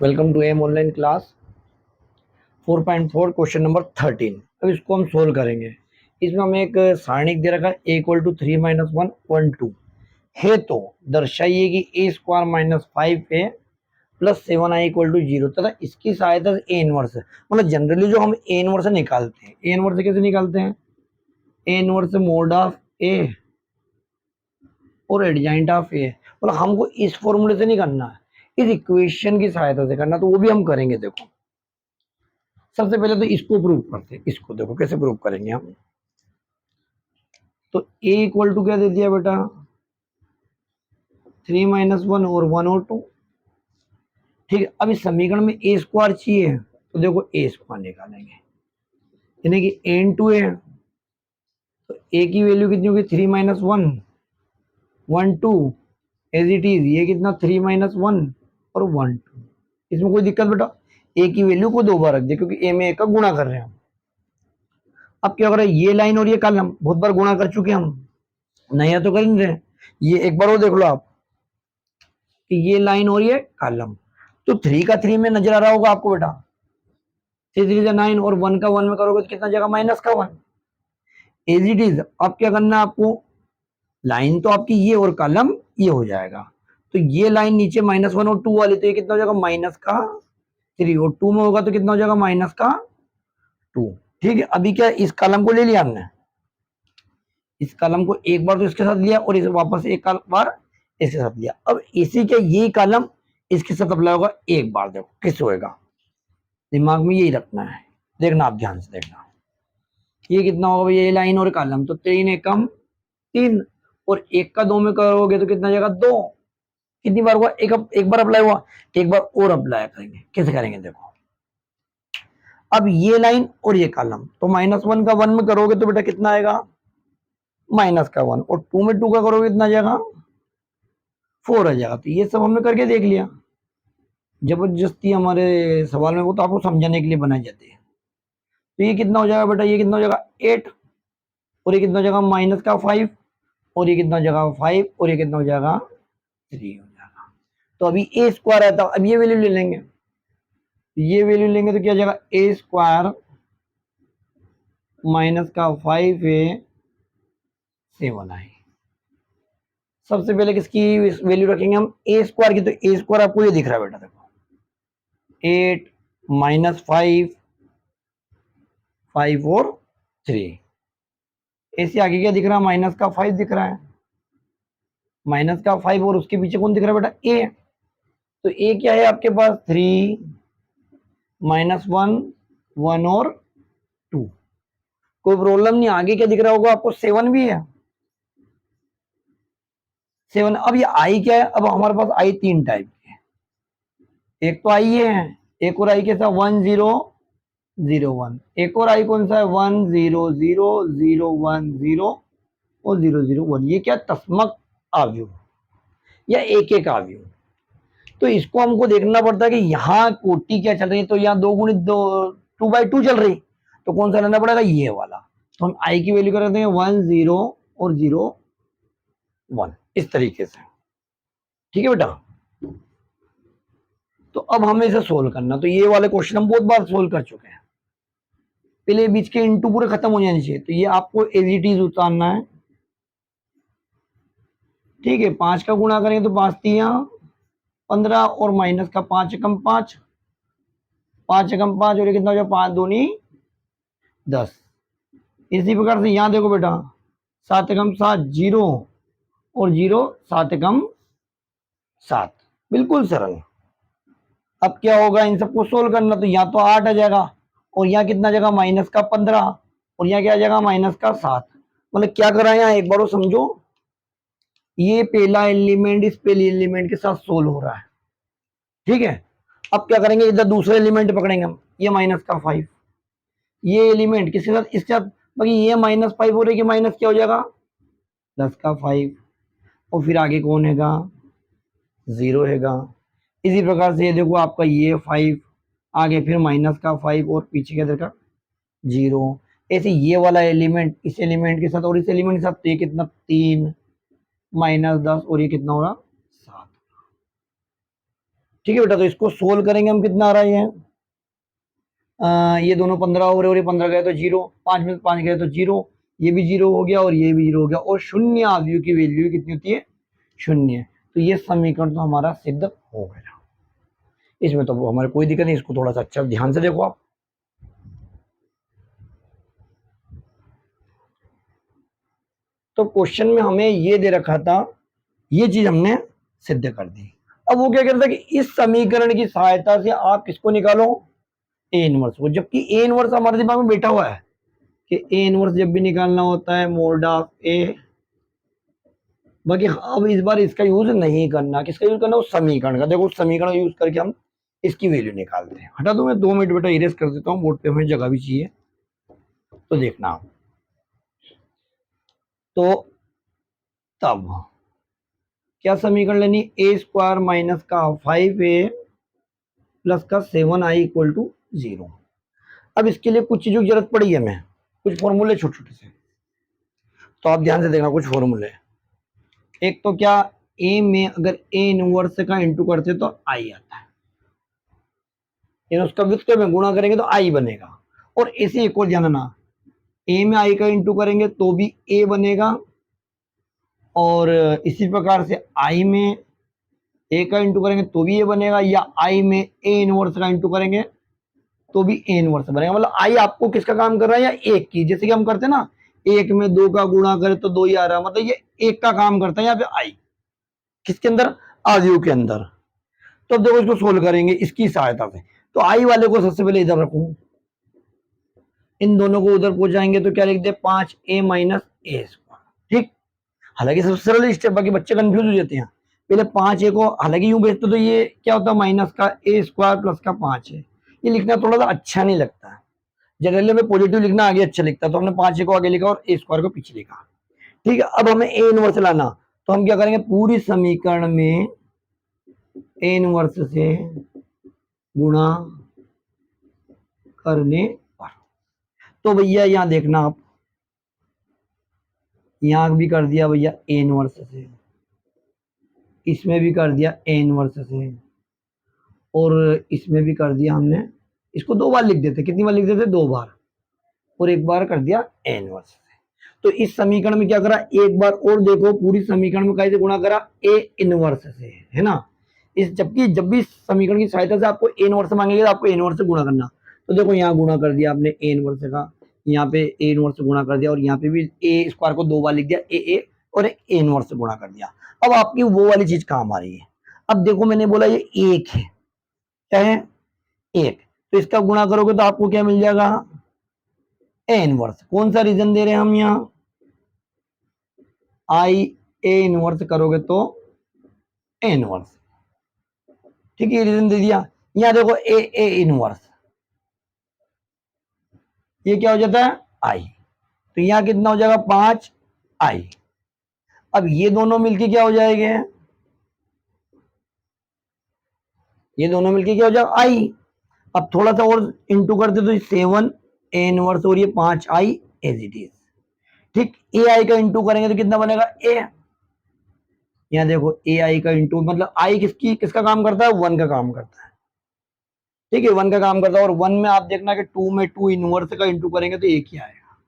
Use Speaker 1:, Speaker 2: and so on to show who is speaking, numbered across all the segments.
Speaker 1: Welcome to M online class 4.4 question number 13। अब इसको हम सोल्व करेंगे। इसमें हमें एक सारणिक दे रखा है a इक्वल टू 3 माइनस 1 1 2 है, तो दर्शाइए कि a square minus 5a plus 7i equal to 0 तथा इसकी सहायता से a इनवर्स, मतलब जनरली जो हम a इनवर्स निकालते हैं, a इनवर्स कैसे निकालते हैं? a inverse mode of a और एडजॉइंट ऑफ a, मतलब हमको इस फॉर्मूले से नहीं करना है, इस इक्वेशन की सहायता से करना, तो वो भी हम करेंगे। देखो, सबसे पहले तो इसको प्रूव करते हैं। इसको देखो कैसे प्रूव करेंगे हम। तो a इक्वल टू क्या दे दिया बेटा? 3 माइनस 1 और 1 और 2। ठीक है, अब इस समीकरण में a स्क्वायर चाहिए, तो देखो a स्क्वायर निकालेंगे, यानी कि n टू है, तो a की वैल्यू कितनी होगी? 3 माइनस 1 1 2 एज इट इज। ये कितना? 3 माइनस 1 और 1 2। इसमें कोई दिक्कत बेटा? a की वैल्यू को दो बार रख दिया, क्योंकि a में a का गुणा कर रहे हैं हम। अब क्या कर रहे हैं? ये लाइन और ये कॉलम बहुत बार गुणा कर चुके हम, नया तो कर नहीं रहे। ये एक बार और देख लो आप कि ये लाइन और ये कॉलम, तो 3 का 3 में नजर आ रहा होगा आपको बेटा। 3 3 9 और 1 का 1 में करोगे तो कितना जाएगा? माइनस का 1। As it is. अब क्या करना है आपको? लाइन तो आपकी ये और कॉलम ये हो जाएगा, तो ये लाइन नीचे माइनस 1 और 2 वाली, तो ये कितना हो जाएगा? माइनस का 3, और 2 में होगा तो कितना हो जाएगा? माइनस का 2। ठीक है, अभी क्या इस कॉलम को ले लिया हमने, इस कॉलम को एक बार तो इसके साथ लिया और इसे वापस एक बार इसके साथ लिया। अब इसी के यही कॉलम इसके साथ अप्लाई होगा एक बार। देखो किस होएगा, दिमाग में यही रखना है, देखना आप ध्यान से देखना। ये कितना होगा भैया? ये लाइन और कॉलम, तो 3 एकम 3, और 1 का 2 में करोगे तो कितना जाएगा? 2। कितनी बार हुआ? एक बार अप्लाई हुआ, एक बार और अप्लाई करेंगे। कैसे करेंगे देखो, अब ये लाइन और ये कॉलम, तो माइनस 1 का 1 में करोगे तो बेटा कितना आएगा? माइनस का 1, और 2 में 2 का करोगे कितना जाएगा? 4 आ जाएगा। तो ये सब हमने करके देख लिया। जबरदस्ती हमारे सवाल में वो तो आपको समझाने के लिए बनाई जाती है। तो ये कितना हो जाएगा बेटा? ये कितना हो जाएगा? 8, और ये कितना हो जाएगा? माइनस का 5, और ये कितना हो जाएगा? 5, और ये कितना हो जाएगा? 3 हो जाएगा। तो अभी ए स्क्वायर आता है, अब ये वैल्यू ले लेंगे, ये वैल्यू लेंगे तो क्या हो जाएगा? ए स्क्वायर माइनस का 5a 7i। सबसे पहले किसकी वैल्यू रखेंगे हम? ए स्क्वायर की। तो ए स्क्वायर आपको ये दिख रहा है बेटा, देखो 8 माइनस 5 5 और 3। ऐसे आगे क्या दिख रहा है? माइनस का 5 दिख रहा है, माइनस का 5, और उसके पीछे कौन दिख रहा है बेटा? ए। तो ए क्या है आपके पास? 3 माइनस 1 1 और 2। कोई प्रॉब्लम नहीं। आगे क्या दिख रहा होगा आपको? 7 भी है, 7। अब ये आई क्या है? अब हमारे पास आई तीन टाइप के हैं। एक तो आई ये है, एक और आई के साथ 1 0 0 1, एक और आई कौन सा है? 1 0 0 0 1 0 और 0 0 1। ये क्या? तस्मक आव्यूह या एक एक आव्यूह। तो इसको हमको देखना पड़ता है कि यहाँ कोटि क्या चल रही है, तो यहाँ 2 गुणित 2 2/2 चल रही, तो कौन सा लेना पड़ेगा? ये वाला। तो हम आई की वैल्यू कर देते हैं 1 0 और 0 1, इस तरीके से। ठीक है बेटा, तो अब हमें इसे सोल्व करना। तो ये वाले क्वेश्चन हम बहुत बार सोल्व कर चुके हैं। पहले बीच के इंटू पूरे खत्म हो जाने चाहिए, तो ये आपको एज इट इज उतारना है। ठीक है, 5 का गुणा करेंगे तो 5 3 15, और माइनस का 5 एकम 5, 5 एकम 5, और ये कितना हो जाए? 5 दूनी 10। इसी प्रकार से यहाँ देखो बेटा, 7 एकम 7 0, और 0 7 एकम 7, बिल्कुल सरल। अब क्या होगा? इन सबको सोल्व करना, तो यहाँ तो 8 आ जाएगा, और यहाँ कितना आ जाएगा? माइनस का 15, और यहाँ क्या आ जाएगा? माइनस का 7। मतलब क्या करा है यहाँ, एक बार समझो। ये पहला एलिमेंट इस पहले एलिमेंट के साथ सोल्व हो रहा है। ठीक है, अब क्या करेंगे? इधर दूसरे एलिमेंट पकड़ेंगे हम, ये माइनस का 5, ये एलिमेंट किसके साथ? इसके साथ। बाकी ये माइनस 5 हो रही है, माइनस क्या हो जाएगा? प्लस का 5, और फिर आगे कौन हैगा? 0 हैगा। इसी प्रकार से ये देखो आपका ये 5, आगे फिर माइनस का 5, और पीछे क्या देखा? 0। ऐसे ये वाला एलिमेंट इस एलिमेंट के साथ और इस एलिमेंट के साथ, तो ये कितना? 3 माइनस 10, और ये कितना हो रहा? 7। ठीक है बेटा, तो इसको सोल्व करेंगे हम, कितना आ रहा है ये ये दोनों 15 हो रहे और ये 15 गए तो जीरो, 5 में 5 गए तो जीरो, ये भी जीरो हो गया और ये भी जीरो हो गया, और शून्य आव्यूह की वैल्यू कितनी होती है, शून्य। तो ये समीकरण तो हमारा सिद्ध हो गया। इसमें तो हमारे कोई दिक्कत नहीं, इसको थोड़ा सा अच्छा ध्यान से देखो आप। तो क्वेश्चन में हमें ये दे रखा था, ये चीज हमने सिद्ध कर दी। अब वो क्या कहता है कि इस समीकरण की सहायता से आप किसको निकालो, ए इनवर्स को, जबकि ए इनवर्स हमारे दिमाग में बैठा हुआ है कि ए इनवर्स जब भी निकालना होता है मोड ऑफ ए, बाकी अब इस बार इसका यूज नहीं करना, किसका यूज करना, उस समीकरण का। देखो उस समीकरण यूज करके हम इसकी वैल्यू निकालते हैं। हटा दो, मैं 2 मिनट बेटा इरेज कर देता हूँ, बोर्ड पे हमें जगह भी चाहिए, तो देखना आप। तो तब क्या समीकरण लेनी, ए स्क्वायर माइनस का 5a प्लस का 7i इक्वल टू 0। अब इसके लिए कुछ चीजों की जरूरत पड़ी है हमें, कुछ फॉर्मूले छोटे छोटे से, तो आप ध्यान से देखना कुछ फॉर्मूले। एक तो क्या, ए में अगर ए इनवर्स का इंटू करते तो आई आता है, यानी उसका व्युत्क्रम में गुणा करेंगे तो आई बनेगा। और इसे एक और ध्यान रखना, ए में आई का इंटू करेंगे तो भी ए बनेगा, और इसी प्रकार से आई में ए का इंटू करेंगे तो भी ए बनेगा, या आई में ए इनवर्स का इंटू करेंगे तो भी ए इनवर्स बनेगा। मतलब आई आपको किसका काम कर रहा है, या एक की, जैसे कि हम करते हैं ना, एक में दो का गुणा करे तो दो ही आ रहा है, मतलब ये एक का काम करता है यहाँ पे आई, किसके अंदर, आव्यूह के अंदर। तो अब देखो इसको सोल्व करेंगे इसकी सहायता से। तो आई वाले को सबसे पहले इधर रखूं, इन दोनों को उधर पहुंचाएंगे तो क्या लिख दे, 5a माइनस ए स्क्वायर। ठीक, हालांकि सबसे सरल स्टेप, बाकी बच्चे कंफ्यूज हो जाते हैं। पहले 5a को हालांकि यूं भेजते तो ये क्या होता है, माइनस का ए स्क्वायर प्लस का 5 है, ये लिखना थोड़ा सा अच्छा नहीं लगता है, जनरली में पॉजिटिव लिखना आगे अच्छा लिखता है, तो हमने 5a को आगे लिखा और ए स्क्वायर को पीछे लिखा। ठीक है, अब हमें ए इनवर्स लाना, तो हम क्या करेंगे, पूरी समीकरण में ए इनवर्स से गुणा करने पर। तो भैया यहां देखना आप, यहां भी कर दिया भैया ए इनवर्स से, इसमें भी कर दिया ए इनवर्स से, और इसमें भी कर दिया हमने, इसको 2 बार लिख देते, कितनी बार लिख देते, 2 बार, और एक बार कर दिया ए इनवर्स से। तो इस समीकरण में क्या करा, एक बार और देखो, पूरी समीकरण में कैसे गुणा करा, ए इनवर्स से, है ना। इस जबकि जब भी समीकरण की सहायता से आपको ए इनवर्स मांगेगा तो आपको ए इनवर्स से गुणा करना। तो देखो यहाँ गुणा कर दिया आपने ए इनवर्स का, यहाँ पे ए इनवर्स से गुणा कर दिया, और यहाँ पे भी ए स्क्वायर को 2 बार लिख दिया, ए और ए इनवर्स से गुणा कर दिया। अब आपकी वो वाली चीज काम आ रही है। अब देखो मैंने बोला ये एक है, क्या है, एक, तो इसका गुणा करोगे तो आपको क्या मिल जाएगा, ए इनवर्स। कौन सा रीजन दे रहे हैं हम यहाँ, आई ए इनवर्स करोगे तो ए इनवर्स। ठीक है, रीजन दे दिया। यहां देखो ए इनवर्स, ये क्या हो जाता है, आई, तो यहां कितना हो जाएगा, 5i। अब ये दोनों मिलके क्या हो जाएंगे, ये दोनों मिलके क्या हो जाएगा, आई। अब थोड़ा सा और इंटू करते तो 7 ए इनवर्स और ये 5i एज इट इज। ठीक, ए आई का इंटू करेंगे तो कितना बनेगा, ए। यहाँ देखो ए आई का इंटू, मतलब आई किसका काम करता है, 1 का काम करता है। ठीक है, 1 का काम करता है, और 1 में आप देखना कि 2 में 2 इनवर्स का इंटू करेंगे तो एक ही आएगा,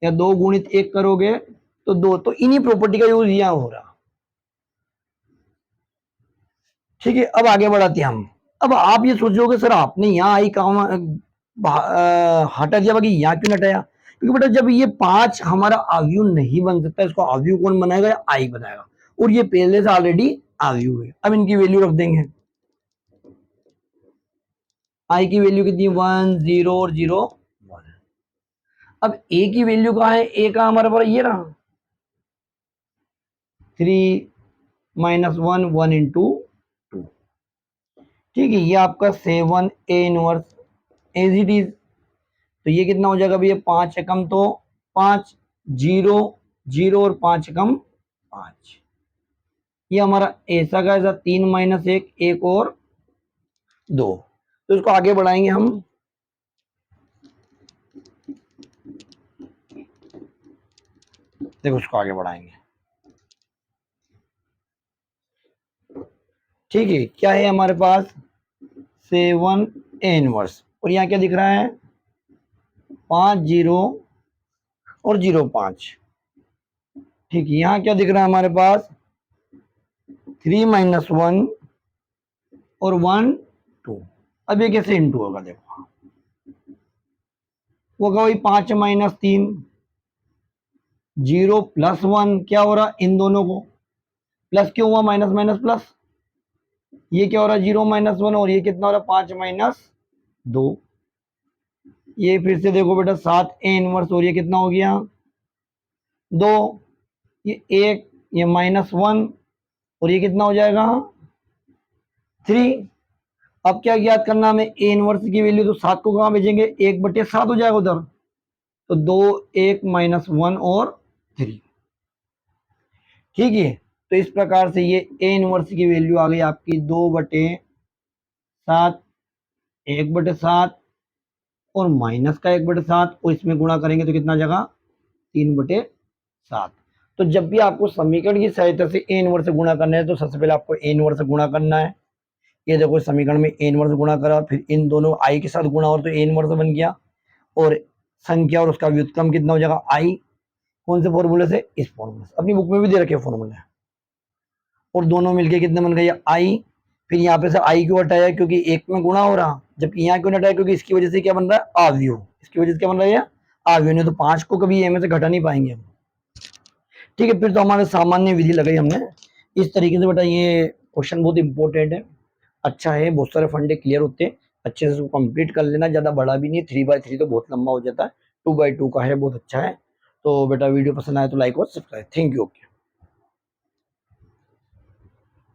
Speaker 1: या 2 गुणित 1 करोगे तो 2। तो इन्हीं प्रॉपर्टी का यूज यहाँ हो रहा। ठीक है, अब आगे बढ़ाते हैं हम। अब आप ये सोचोगे सर आपने यहाँ आई काम हटा दिया, बाकी यहाँ क्यों हटाया, क्योंकि बेटा जब ये 5 हमारा आव्यूह नहीं बन सकता, इसको आव्यूह कौन बनाएगा, या आई बनाएगा, और ये पहले से ऑलरेडी आव्यूह है। अब इनकी वैल्यू रख देंगे, आई की वैल्यू कितनी, 1 0 और 0 1। अब ए की वैल्यू कहाँ है, ए का हमारे पास ये रहा, 3 माइनस 1 1 इंटू 2। ठीक है, ये आपका 7 A inverse as it is. तो ये कितना हो जाएगा भैया, 5 एकम तो 5, 0 0 और 5 एकम 5। ये हमारा ऐसा का ऐसा 3 माइनस 1 1 और 2। तो इसको आगे बढ़ाएंगे हम, देखो उसको आगे बढ़ाएंगे। ठीक है, क्या है हमारे पास 7 ए इनवर्स, और यहाँ क्या दिख रहा है 5 0 और 0 5। ठीक है, यहाँ क्या दिख रहा है हमारे पास 3 -1 और 1 2। अब ये कैसे इंटू होगा, देखो वो वही 5 -3 0 +1, क्या हो रहा इन दोनों को प्लस क्यों हुआ, माइनस माइनस प्लस, ये क्या हो रहा है 0 -1 और ये कितना हो रहा है 5 -2। ये फिर से देखो बेटा 7 ए इनवर्स और ये कितना हो गया 2, ये 1, ये -1 और ये कितना हो जाएगा 3। अब क्या याद करना हमें ए इनवर्स की वैल्यू, तो 7 को कहाँ भेजेंगे 1/7 हो जाएगा उधर, तो 2 1 -1 और 3। ठीक है, तो इस प्रकार से ये ए इनवर्स की वैल्यू आ गई आपकी 2/7, 1/7 और माइनस का 1/7, और इसमें गुणा करेंगे तो कितना जगह 3/7। तो जब भी आपको समीकरण की सहायता से ए इनवर्स से गुणा करना है तो सबसे पहले आपको ए इनवर्स से गुणा करना है। ये देखो समीकरण में ए इनवर्स गुणा करा, फिर इन दोनों आई के साथ गुणा और तो ए इनवर्स बन गया, और संख्या और उसका व्युत्क्रम कितना हो जाएगा आई, कौन से फॉर्मूले से, इस फॉर्मूले से, अपनी बुक में भी दे रखे फॉर्मूले, और दोनों मिलके कितने बन गए आई। फिर यहाँ पे से आई क्यों हटाया, क्योंकि एक में गुणा हो रहा, जबकि यहाँ क्यों हटाया, क्योंकि इसकी वजह से क्या बन रहा है आव्यूह, इसकी वजह से क्या बन रहा है आव्यूह, नहीं तो 5 को कभी ए में से घटा नहीं पाएंगे हम। ठीक है, फिर तो हमारे सामान्य विधि लगाई हमने इस तरीके से। बेटा ये क्वेश्चन बहुत इंपॉर्टेंट है, अच्छा है, बहुत सारे फंडे क्लियर होते हैं, अच्छे से उसको कंप्लीट कर लेना, ज्यादा बड़ा भी नहीं, 3x3 तो बहुत लंबा हो जाता है, 2x2 का है, बहुत अच्छा है। तो बेटा वीडियो पसंद आए तो लाइक और सब्सक्राइब, थैंक यू। ओके।